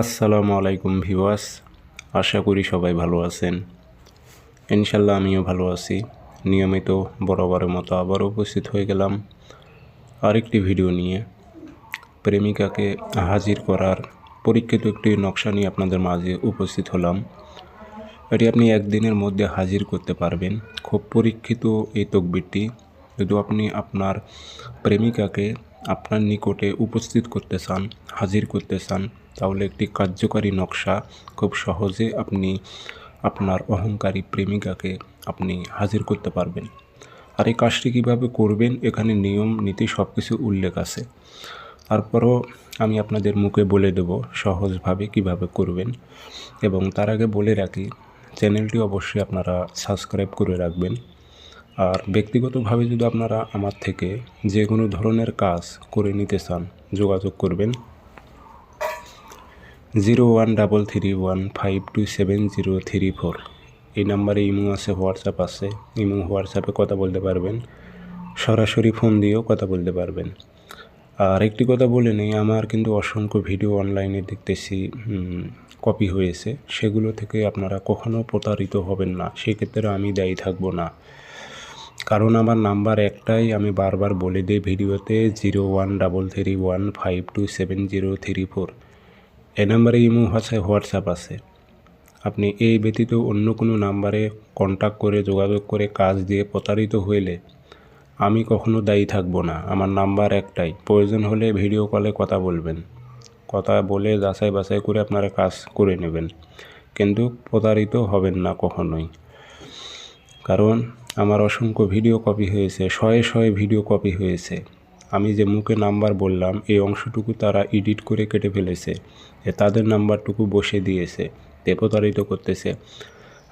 আসসালামু আলাইকুম ভিউয়ার্স, আশা করি সবাই ভালো আছেন। ইনশাল্লাহ আমিও ভালো আছি। নিয়মিত বরাবরের মতো আবার উপস্থিত হয়ে গেলাম আরেকটি ভিডিও নিয়ে। প্রেমিকাকে হাজির করার পরীক্ষিত একটি নকশা নিয়ে আপনাদের মাঝে উপস্থিত হলাম। এটি আপনি একদিনের মধ্যে হাজির করতে পারবেন। খুব পরীক্ষিত এই তকবিরটি। যদি আপনি আপনার প্রেমিকাকে আপনার নিকটে উপস্থিত করতে চান, হাজির করতে চান, তাহলে একটি কার্যকারী নকশা খুব সহজে আপনি আপনার অহংকারী প্রেমিকাকে আপনি হাজির করতে পারবেন। আর এই কাজটি কীভাবে করবেন, এখানে নিয়ম নীতি সব কিছু উল্লেখ আছে। তারপরও আমি আপনাদের মুখে বলে দেব সহজভাবে কিভাবে করবেন। এবং তার আগে বলে রাখি, চ্যানেলটি অবশ্যই আপনারা সাবস্ক্রাইব করে রাখবেন। আর ব্যক্তিগতভাবে যদি আপনারা আমার থেকে যে কোনো ধরনের কাজ করে নিতে চান, যোগাযোগ করবেন 013315270034। এই নাম্বারে ইমো আছে, হোয়াটসঅ্যাপ আছে। ইমো হোয়াটসঅ্যাপে কথা বলতে পারবেন, সরাসরি ফোন দিয়েও কথা বলতে পারবেন। আর একটি কথা বলে নেই, আমার কিন্তু অসংখ্য ভিডিও অনলাইনে দেখতেছি কপি হয়েছে। সেগুলো থেকে আপনারা কখনও প্রতারিত হবেন না, সেক্ষেত্রে আমি দায়ী থাকবো না। কারণ আমার নাম্বার একটাই, আমি বারবার বলে দিই ভিডিওতে, 013315270034। এই নাম্বারে ইমো আছে, হোয়াটসঅ্যাপ আছে। আপনি এই ব্যতীত অন্য কোনো নাম্বারে কন্ট্যাক্ট করে যোগাযোগ করে কাজ দিয়ে প্রতারিত হইলে আমি কখনো দায়ী থাকবো না। আমার নাম্বার একটাই, প্রয়োজন হলে ভিডিও কলে কথা বলবেন, কথা বলে যাচাই বাছাই করে আপনারা কাজ করে নেবেন, কিন্তু প্রতারিত হবেন না কখনোই। কারণ আমার অসংখ্য ভিডিও কপি হয়েছে, শয়ে ভিডিও কপি হয়েছে। আমি যে মুখে নাম্বার বললাম এই অংশটুকু তারা এডিট করে কেটে ফেলেছে, তাদের নাম্বারটুকু বসে দিয়েছে, প্রতারিত করতেছে।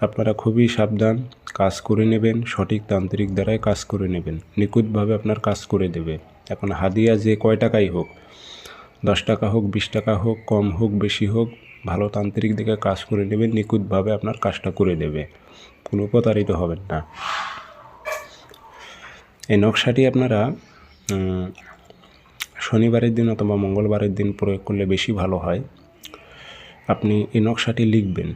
আপনারা খুবই সাবধান, কাজ করে নেবেন, সঠিক তান্ত্রিক দ্বারাই কাজ করে নেবেন, নিখুঁতভাবে আপনার কাজ করে দেবে। এখন হাদিয়া যে কয় টাকাই হোক, 10 টাকা হোক, 20 টাকা হোক, কম হোক বেশি হোক, ভালো তান্ত্রিক দিকে কাজ করে নেবেন, নিখুঁতভাবে আপনার কাজটা করে দেবে, কোনো প্রতারিত হবেন না। এই নকশাটি আপনারা শনিবারের দিন অথবা মঙ্গলবারের দিন প্রয়োগ করলে বেশি ভালো হয়। আপনি এই নকশাটি লিখবেন,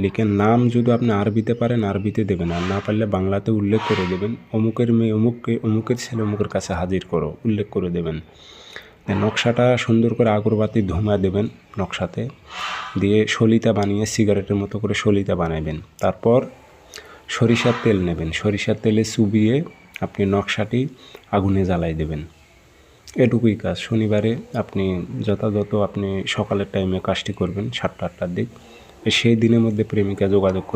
লিখে নাম যদি আপনি আরবিতে পারেন আরবিতে দেবেন, আর না পারলে বাংলাতে উল্লেখ করে দেবেন, অমুকের মেয়ে অমুককে, অমুকের ছেলে অমুকের কাছে হাজির করো, উল্লেখ করে দেবেন। নকশাটা সুন্দর করে আগরবাতি ধুমা দেবেন, নকশাতে দিয়ে সলিতা বানিয়ে সিগারেটের মতো করে সলিতা বানাবেন। তারপর সরিষার তেল নেবেন, সরিষার তেলে চুবিয়ে আপনি নকশাটি আগুনে জ্বালাই দেবেন। এটুকুই কাজ। শনিবারে আপনি যথাযথ আপনি সকালের টাইমে কাজটি করবেন, 7টা 8টার দিক। সেই দিনের মধ্যে প্রেমিকা যোগাযোগ করবেন।